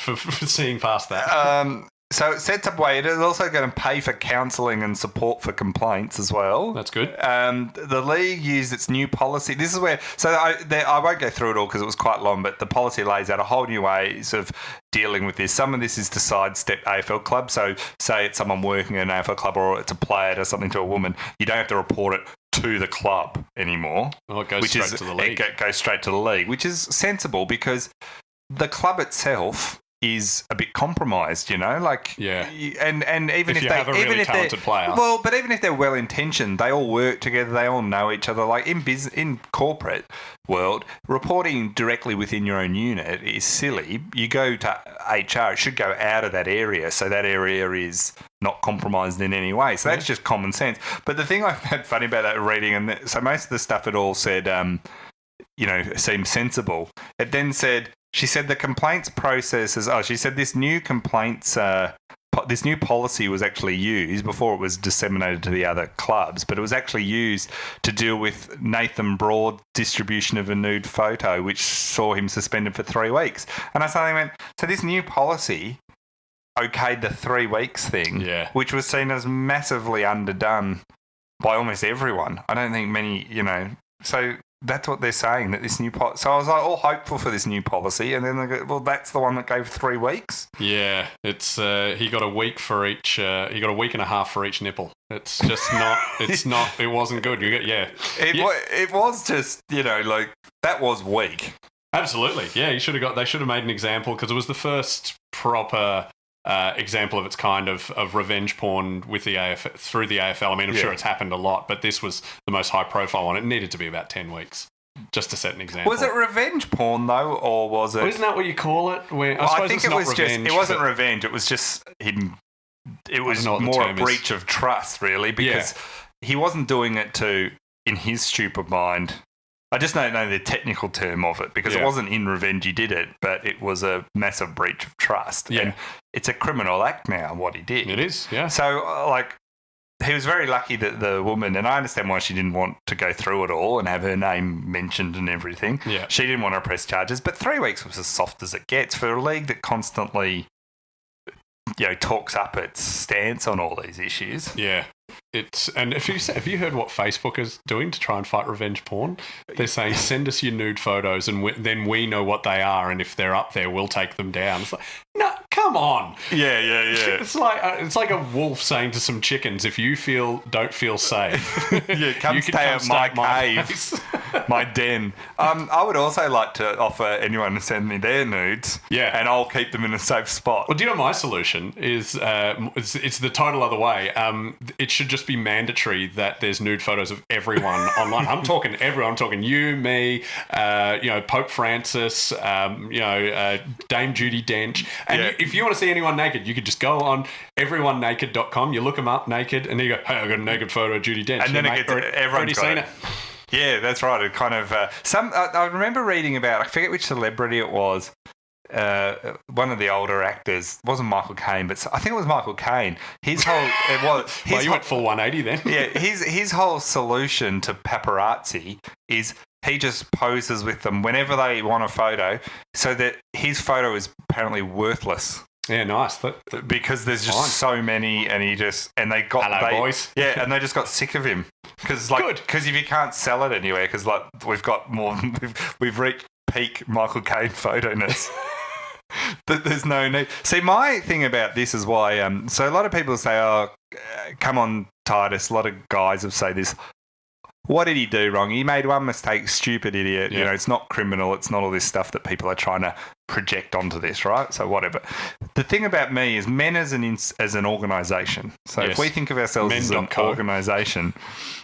seeing past that. So it sets up a way. It is also going to pay for counselling and support for complaints as well. That's good. The league used its new policy. This is where... So I won't go through it all because it was quite long, but the policy lays out a whole new ways of dealing with this. Some of this is to sidestep AFL clubs. So say it's someone working in an AFL club or it's a player or something to a woman, you don't have to report it to the club anymore. Oh, it goes straight to the league. It goes straight to the league, which is sensible because the club itself is a bit compromised, like, yeah, and even if you they have a really talented player, but even if they're well intentioned, they all work together, they all know each other. Like in corporate world, reporting directly within your own unit is silly. You go to HR, it should go out of that area, so that area is not compromised in any way. So that's just common sense. But the thing I found funny about that reading, and so most of the stuff it all said, seemed sensible. It then said. She said the complaints process is... she said this new complaints... this new policy was actually used before it was disseminated to the other clubs, but it was actually used to deal with Nathan Broad's distribution of a nude photo, which saw him suspended for 3 weeks. And I suddenly went, so this new policy okayed the 3 weeks thing, which was seen as massively underdone by almost everyone. I don't think many, So... That's what they're saying, that this new policy... So I was all hopeful for this new policy, and then they go, well, that's the one that gave 3 weeks? Yeah, it's he got a week for each... he got a week and a half for each nipple. It's just not... It's not... It wasn't good. It was just, that was weak. Absolutely. Yeah, they should have made an example, because it was the first proper... example of its kind of revenge porn with the through the AFL. I mean, I'm sure it's happened a lot, but this was the most high profile one. It needed to be about 10 weeks just to set an example. Was it revenge porn though, or was it? Well, isn't that what you call it? I think it was revenge. It wasn't revenge. It was just him. It was more a breach of trust, really, because he wasn't doing it in his stupid mind. I just don't know the technical term of it because it wasn't in revenge he did it, but it was a massive breach of trust. Yeah. And it's a criminal act now, what he did. It is, yeah. So, he was very lucky that the woman, and I understand why she didn't want to go through it all and have her name mentioned and everything. Yeah. She didn't want to press charges, but 3 weeks was as soft as it gets for a league that constantly, talks up its stance on all these issues. Yeah. And have you heard what Facebook is doing to try and fight revenge porn? They're saying, send us your nude photos and then we know what they are, and if they're up there, we'll take them down. It's like, no, come on. Yeah. It's like a wolf saying to some chickens, if you don't feel safe, come stay at my cave, my den. I would also like to offer anyone to send me their nudes, and I'll keep them in a safe spot. Well, do you know my solution is? It's the total other way. It should just be mandatory that there's nude photos of everyone online. I'm talking everyone. I'm talking you, me, Pope Francis, Dame Judi Dench. And if you want to see anyone naked, you could just go on everyonenaked.com. You look them up naked, and then you go, hey, I got a naked photo of Judi Dench. And then it gets everyone's seen it. Yeah, that's right. It kind of I remember reading about, I forget which celebrity it was. One of the older actors, wasn't Michael Caine, but I think it was Michael Caine. His whole you went full 180 then. Yeah, his whole solution to paparazzi is he just poses with them whenever they want a photo, so that his photo is apparently worthless. Yeah, nice. Because there's just so many, and they boys. Yeah, and they just got sick of him because if you can't sell it anywhere, because we've got more, we've reached peak Michael Caine photoness. There's no need. See, my thing about this is why. So a lot of people say, "Oh, come on, Titus." A lot of guys have said this. What did he do wrong? He made one mistake, stupid idiot. Yeah. It's not criminal. It's not all this stuff that people are trying to project onto this, right? So whatever. The thing about me is men as an organisation. So if we think of ourselves as an organisation,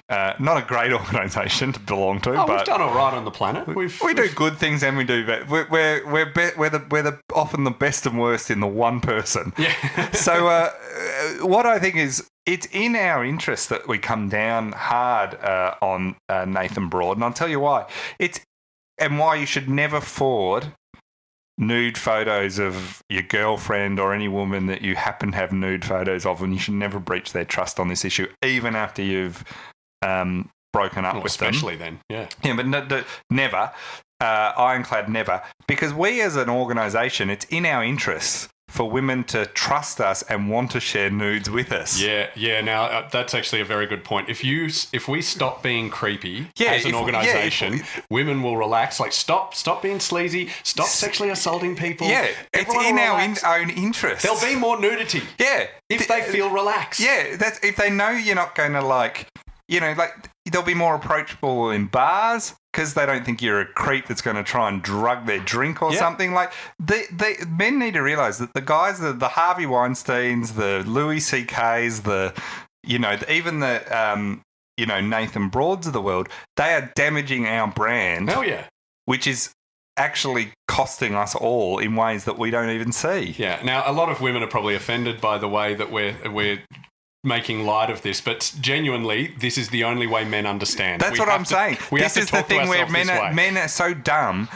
not a great organisation to belong to, but we've done all right on the planet. We do good things and we do bad. We're often the best and worst in the one person. Yeah. So what I think is, it's in our interest that we come down hard on Nathan Broad, and I'll tell you why. And why you should never forward nude photos of your girlfriend or any woman that you happen to have nude photos of, and you should never breach their trust on this issue, even after you've broken up with them. Especially then, yeah. Yeah, but never, ironclad never, because we as an organisation, it's in our interests for women to trust us and want to share nudes with us. Yeah. Now that's actually a very good point. If we stop being creepy as an organisation, women will relax. Like stop being sleazy. Stop sexually assaulting people. Yeah, it's in our own interest. There'll be more nudity. Yeah, if they feel relaxed. Yeah, that's if they know you're not going to they'll be more approachable in bars because they don't think you're a creep that's going to try and drug their drink or something. Like, the men need to realise that the guys, the Harvey Weinsteins, the Louis C.K.'s, even the Nathan Broads of the world, they are damaging our brand. Hell yeah. Which is actually costing us all in ways that we don't even see. Yeah. Now, a lot of women are probably offended by the way that we're making light of this, but genuinely, this is the only way men understand. That's what I'm saying. This is the thing where men are so dumb,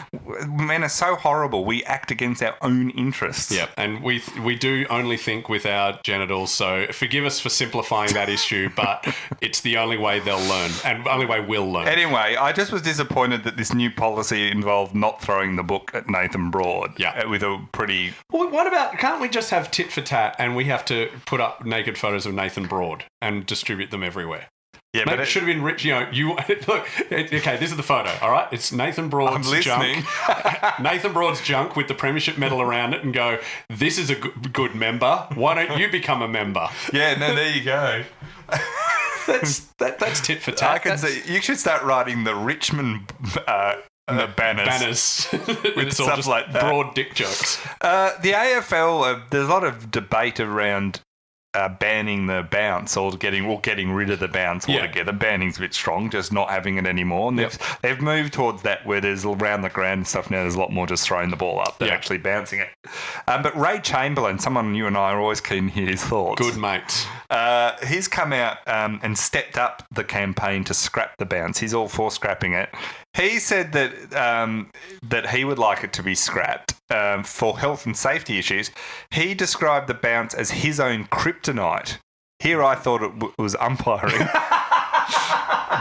men are so horrible, we act against our own interests. Yeah, and we do only think with our genitals, so forgive us for simplifying that issue, but it's the only way they'll learn, and only way we'll learn. Anyway, I just was disappointed that this new policy involved not throwing the book at Nathan Broad. Yeah. With a pretty... Well, what about, can't we just have tit for tat and we have to put up naked photos of Nathan Broad and distribute them everywhere? Yeah, but it should have been rich. Look. Okay, this is the photo. All right, it's Nathan Broad's junk. Nathan Broad's junk with the premiership medal around it, and go, "This is a good member. Why don't you become a member?" Yeah, no, there you go. That's tit for tat. I can see. You should start writing the Richmond banners with stuff like that. Broad dick jokes. The AFL. There's a lot of debate around banning the bounce or getting rid of the bounce altogether. Banning's a bit strong, just not having it anymore. And they've moved towards that where there's around the ground and stuff now. There's a lot more just throwing the ball up than actually bouncing it. But Ray Chamberlain, someone you and I are always keen to hear his thoughts. Good mates. He's come out and stepped up the campaign to scrap the bounce. He's all for scrapping it. He said that he would like it to be scrapped for health and safety issues. He described the bounce as his own kryptonite. Here I thought it was umpiring.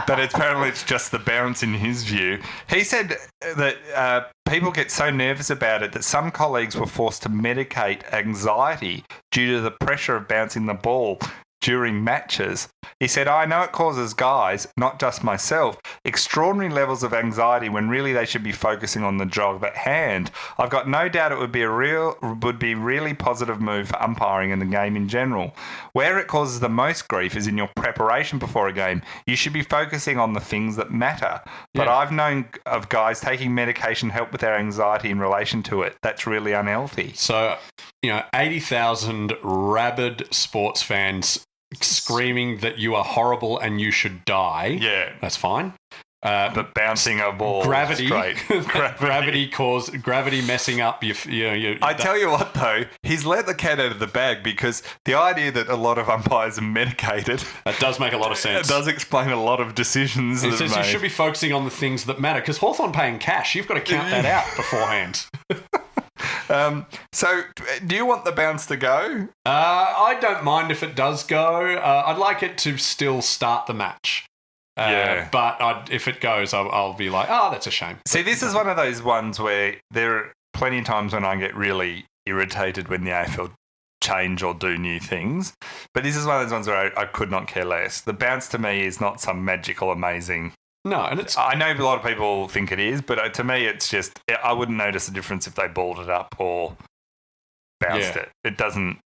But apparently it's just the bounce in his view. He said that people get so nervous about it that some colleagues were forced to medicate anxiety due to the pressure of bouncing the ball during matches. He said, I know it causes guys, not just myself, extraordinary levels of anxiety when really they should be focusing on the job at hand. I've got no doubt it would be really positive move for umpiring in the game in general. Where it causes the most grief is in your preparation before a game. You should be focusing on the things that matter. But I've known of guys taking medication to help with their anxiety in relation to it. That's really unhealthy. So, 80,000 rabid sports fans screaming that you are horrible and you should die. Yeah. That's fine. But bouncing a ball, gravity messing up. I tell you what, though, he's let the cat out of the bag because the idea that a lot of umpires are medicated, that does make a lot of sense. It does explain a do decisions. It says you should be focusing on the things that matter because Hawthorn paying cash. You've got to count that out beforehand. So, do you want the bounce to go? I don't mind if it does go. I'd like it to still start the match. But if it goes, I'll be like, oh, that's a shame. See, this is one of those ones where there are plenty of times when I get really irritated when the AFL change or do new things. But this is one of those ones where I could not care less. The bounce to me is not some magical, amazing... No, and it's... I know a lot of people think it is, but to me it's just... I wouldn't notice a difference if they balled it up or bounced it. It doesn't...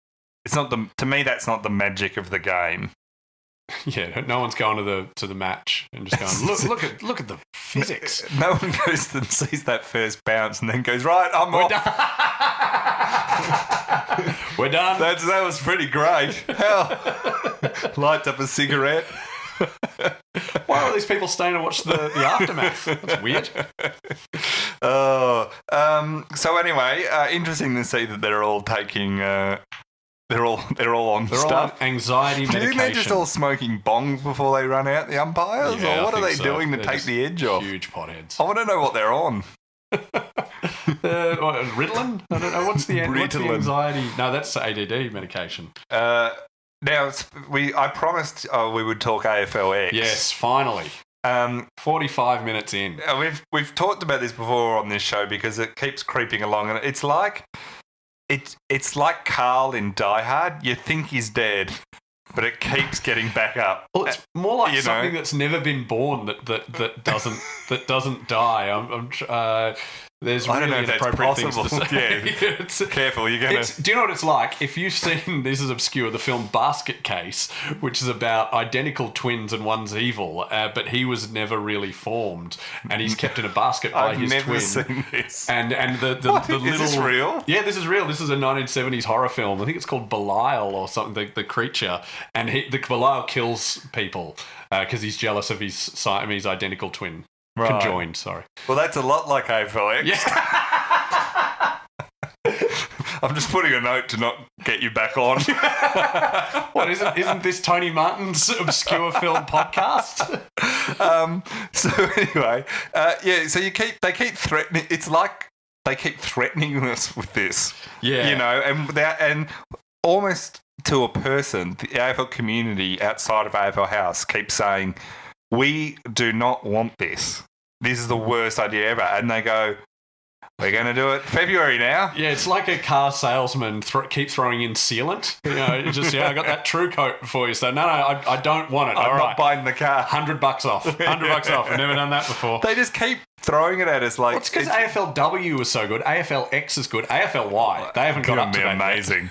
It's not the... To me, that's not the magic of the game. Yeah, no one's going to the match and just going, look at the physics. No one goes and sees that first bounce and then goes, right, I'm off. We're done. That was pretty great. Hell, light up a cigarette. Why are these people staying to watch the aftermath? That's weird. So anyway, interesting to see that they're all taking... They're all on stuff. All on anxiety medication. Do you think they're just all smoking bongs before they run out, the umpires? Yeah, or what are they doing to they're take the edge off? Huge potheads. I want to know what they're on. Ritalin? I don't know. What's the anxiety? No, that's ADD medication. Now, I promised we would talk AFLX. Yes, finally. 45 minutes in. We've talked about this before on this show because it keeps creeping along, and it's like... It's like Carl in Die Hard. You think he's dead, but it keeps getting back up. Well, it's more like something that's never been born that doesn't die. There's really inappropriate things to say. Yeah. Careful, you're going to... Do you know what it's like? If you've seen, this is obscure, the film Basket Case, which is about identical twins and one's evil, but he was never really formed, and he's kept in a basket by his twin. I've never seen this. And the little... Is this real? Yeah, this is real. This is a 1970s horror film. I think it's called Belial or something, the creature. And the Belial kills people because he's jealous of his Siamese identical twin. Right. Conjoined, sorry. Well, that's a lot like AFLX. Yeah. I'm just putting a note to not get you back on. What isn't this Tony Martin's obscure film podcast? So anyway, so they keep threatening. It's like they keep threatening us with this. Yeah. You know, and almost to a person, the AFL community outside of AFL House keeps saying, we do not want this. This is the worst idea ever. And they go, we're going to do it February now. Yeah, it's like a car salesman keep throwing in sealant. You know, just, I got that True Coat for you. So, no, I don't want it. I'm not buying the car. $100 off. $100 off. I've never done that before. They just keep throwing it at us like... Well, it's because AFLW was so good. AFLX is good. AFLY, they haven't got up to that. Amazing.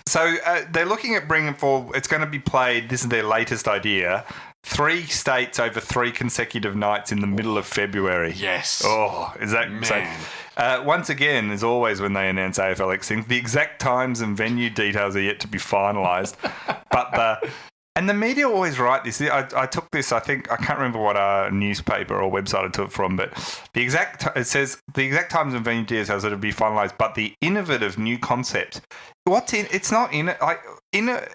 So they're looking at bringing forward... It's going to be played... This is their latest idea... 3 states over 3 consecutive nights in the middle of February. Yes. Oh, is that... Man. So, once again, as always when they announce AFLX things, the exact times and venue details are yet to be finalised. But the media always write this. I took this, I can't remember what newspaper or website I took it from, but it says the exact times and venue details are to be finalised, but the innovative new concept. It's not in it.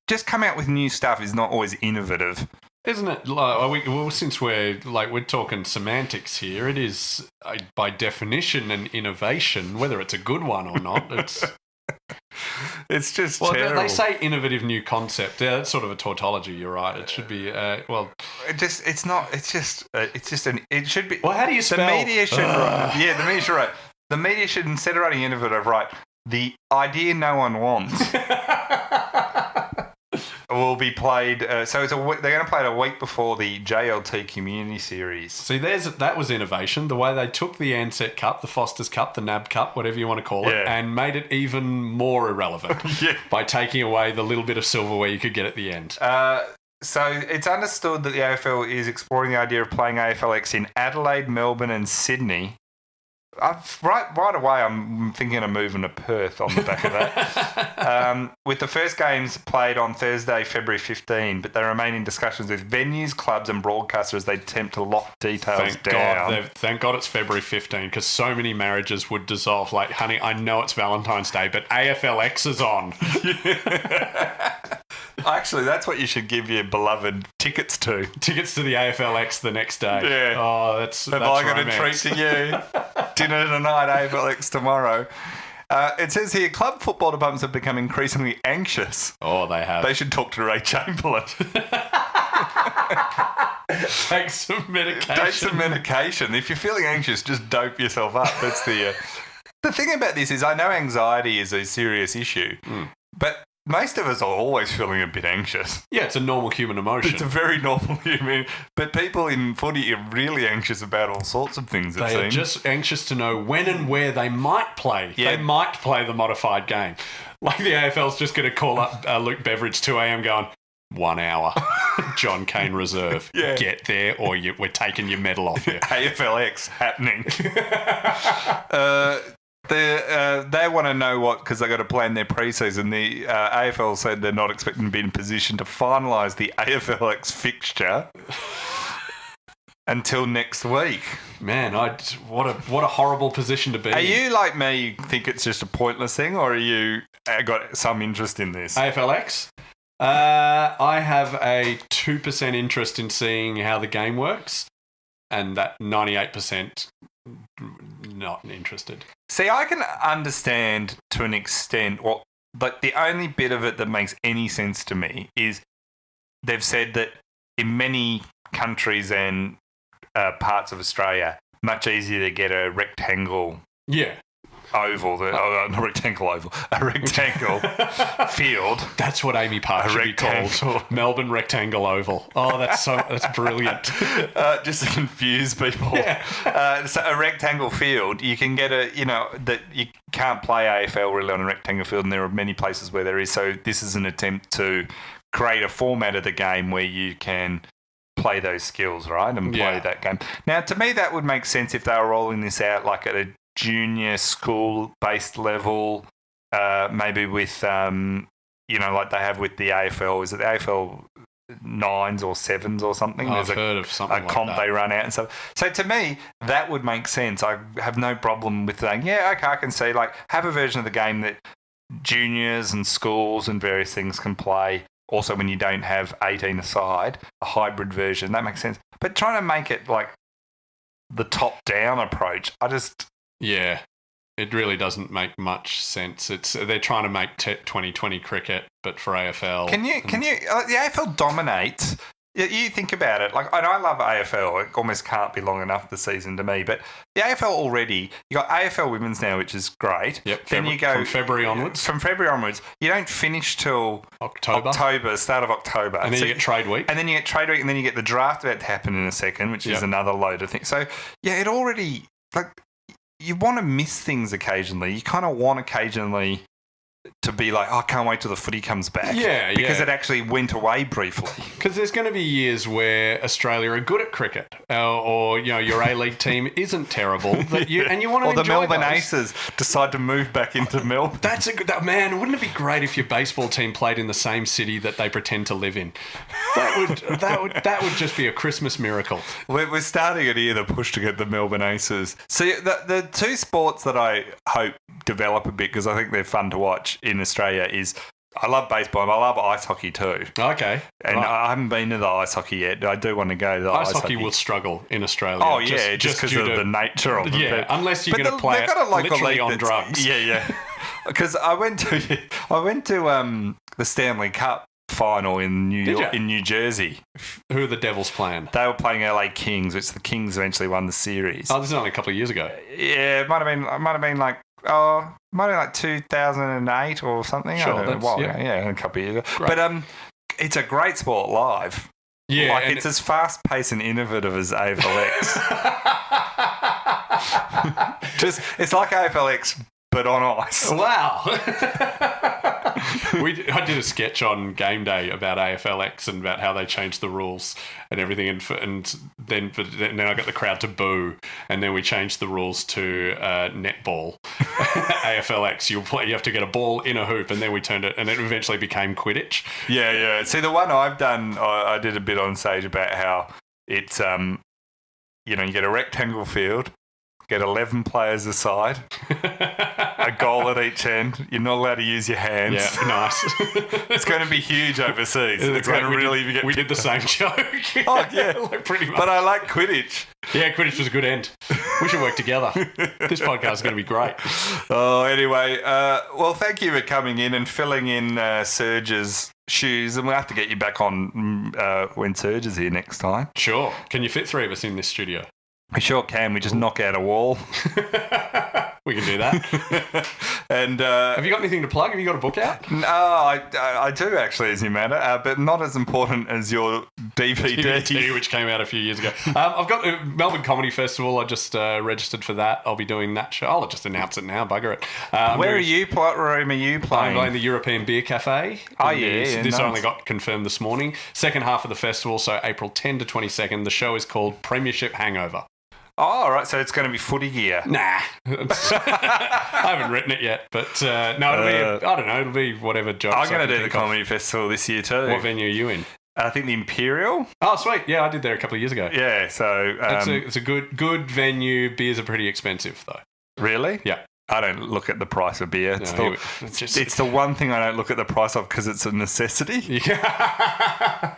Just come out with new stuff is not always innovative. Isn't it? Well, since we're talking semantics here, it is by definition an innovation, whether it's a good one or not. It's just terrible. They say innovative new concept. Yeah, that's sort of a tautology. You're right. It should be. It should be. Well, how do you spell? The media should. Yeah, the media should write. The media should, instead of writing innovative, write the idea no one wants. Will be played. So they're going to play it a week before the JLT Community Series. See, that was innovation. The way they took the Ansett Cup, the Foster's Cup, the NAB Cup, whatever you want to call it, and made it even more irrelevant by taking away the little bit of silverware you could get at the end. So it's understood that the AFL is exploring the idea of playing AFLX in Adelaide, Melbourne, and Sydney. Right away, I'm thinking of moving to Perth on the back of that. With the first games played on Thursday, February 15, but they remain in discussions with venues, clubs and broadcasters as they attempt to lock details down. Thank God it's February 15 because so many marriages would dissolve. Like, honey, I know it's Valentine's Day, but AFLX is on. Actually, that's what you should give your beloved tickets to. Tickets to the AFLX the next day. Yeah. Oh, that's Have I got a treat to you? Dinner tonight, AFLX tomorrow. It says here, club football departments have become increasingly anxious. Oh, they have. They should talk to Ray Chamberlain. Take some medication. Take some medication. If you're feeling anxious, just dope yourself up. That's the the thing about this is I know anxiety is a serious issue, but most of us are always feeling a bit anxious. Yeah, it's a normal human emotion. It's a very normal human. But people in footy are really anxious about all sorts of things, it seems. They are just anxious to know when and where they might play. Yeah. They might play the modified game. Like the AFL's just going to call up Luke Beveridge 2 a.m. going, 1 hour, John Cain reserve. Yeah. Get there or we're taking your medal off you. AFLX happening. They want to know what, because they've got to plan their pre-season. The AFL said they're not expecting to be in a position to finalise the AFLX fixture until next week. Man, what a horrible position to be in. Are you like me, think it's just a pointless thing, or are you got some interest in this? AFLX? I have a 2% interest in seeing how the game works, and that 98% not interested. See, I can understand to an extent but the only bit of it that makes any sense to me is they've said that in many countries and parts of Australia, much easier to get a rectangle oval, not a rectangle oval, a rectangle field. That's what Amy Park should be called. Melbourne Rectangle Oval. Oh, that's brilliant. Just to confuse people. Yeah. So a rectangle field, you can get that you can't play AFL really on a rectangle field, and there are many places where there is. So this is an attempt to create a format of the game where you can play those skills, right, and play that game. Now, to me, that would make sense if they were rolling this out like at a junior school-based level, maybe with, like they have with the AFL. Is it the AFL 9s or 7s or something? I've heard of something like comp that. they run out and stuff. So to me, that would make sense. I have no problem with saying, I can see, like, have a version of the game that juniors and schools and various things can play. Also, when you don't have 18 aside, a hybrid version, that makes sense. But trying to make it like the top-down approach, Yeah, it really doesn't make much sense. They're trying to make 2020 cricket, but for AFL. Can you? The AFL dominates. You think about it. Like, and I love AFL. It almost can't be long enough the season to me. But the AFL already, you got AFL Women's now, which is great. Yep. Then you go from February onwards. From February onwards, you don't finish till October, start of October, and then you get trade week, and then you get the draft about to happen in a second, which is another load of things. So it already, like, you want to miss things occasionally. You kind of want occasionally to be like, I can't wait till the footy comes back. Yeah, because it actually went away briefly. Because there's going to be years where Australia are good at cricket, or your A-League team isn't terrible, and you want to enjoy or the Melbourne those. Aces decide to move back into Melbourne. That's a good man. Wouldn't it be great if your baseball team played in the same city that they pretend to live in? That would just be a Christmas miracle. We're starting it here, the push to get the Melbourne Aces. See, the two sports that I hope develop a bit, because I think they're fun to watch in Australia, is I love baseball and I love ice hockey too. Okay. And I haven't been to the ice hockey yet. I do want to go to the ice hockey. Will struggle in Australia. Oh, yeah, just because of the nature of it. Yeah, unless you're going to play it literally on drugs. Yeah. Because I went to the Stanley Cup final in New Jersey. Who are the Devils playing? They were playing LA Kings, which the Kings eventually won the series. Oh, this is only a couple of years ago. Yeah, it might have been like 2008 or something. Sure, I don't know, a couple of years ago. Great. But it's a great sport live. Yeah, like it's as fast paced and innovative as AFLX. It's like AFLX but on ice. Wow. I did a sketch on Game Day about AFLX and about how they changed the rules and everything, and then I got the crowd to boo, and then we changed the rules to netball. AFLX, you have to get a ball in a hoop, and then we turned it, and it eventually became Quidditch. Yeah. See, the one I've done, I did a bit on stage about how it's you get a rectangle field, get 11 players aside, a goal at each end. You're not allowed to use your hands. Yeah, nice. It's going to be huge overseas. It's going to really we did the same joke. Oh, yeah. Like pretty much. But I like Quidditch. Yeah, Quidditch was a good end. We should work together. This podcast is going to be great. Oh, anyway. Well, thank you for coming in and filling in Serge's shoes, and we'll have to get you back on when Serge is here next time. Sure. Can you fit three of us in this studio? We sure can. We just knock out a wall. We can do that. And have you got anything to plug? Have you got a book out? No, I do actually, as you matter, but not as important as your DVD. Which came out a few years ago. I've got the Melbourne Comedy Festival. I just registered for that. I'll be doing that show. I'll just announce it now. Bugger it. Where are you? What room are you playing? I'm playing the European Beer Cafe. Oh, yeah. This nice. only got confirmed this morning. Second half of the festival, so April 10 to 22nd. The show is called Premiership Hangover. Oh, all right. So it's going to be footy gear. Nah. I haven't written it yet, but no, it'll be, I don't know, it'll be whatever job. I'm going to do the comedy festival this year too. What venue are you in? I think the Imperial. Oh, sweet. Yeah, I did there a couple of years ago. Yeah, so... it's a good venue. Beers are pretty expensive, though. Really? Yeah. I don't look at the price of beer. It's the one thing I don't look at the price of because it's a necessity. Yeah.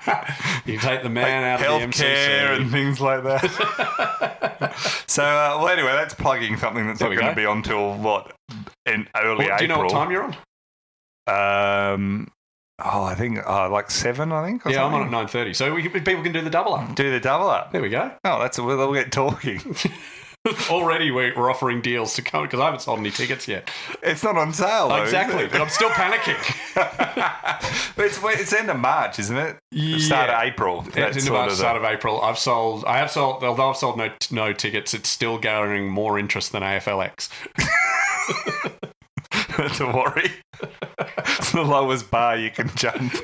You take the man out of the MCC. Healthcare and things like that. So, well, anyway, that's plugging something that's not going to be on till, in early April. Do you know what time you're on? I think like 7, I think. Yeah, I'm on at 9:30. So people can do the double up. Do the double up. There we go. Oh, we'll get talking. Already we're offering deals to come because I haven't sold any tickets yet. It's not on sale, though. Exactly, but I'm still panicking. It's end of March, isn't it? Yeah. Start of April. It's end of March, start of April. I have sold, although I've sold no tickets, it's still garnering more interest than AFLX. Don't worry. It's the lowest bar you can jump.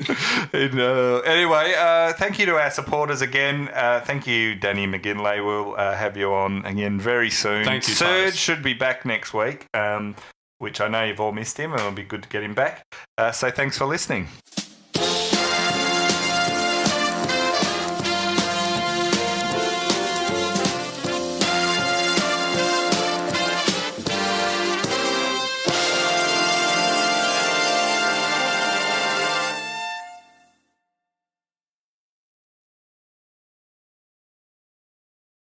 Anyway, thank you to our supporters again. Thank you, Danny McGinlay. We'll have you on again very soon. Thank you, Serge Titus. should be back next week, which I know you've all missed him, and it'll be good to get him back. So thanks for listening.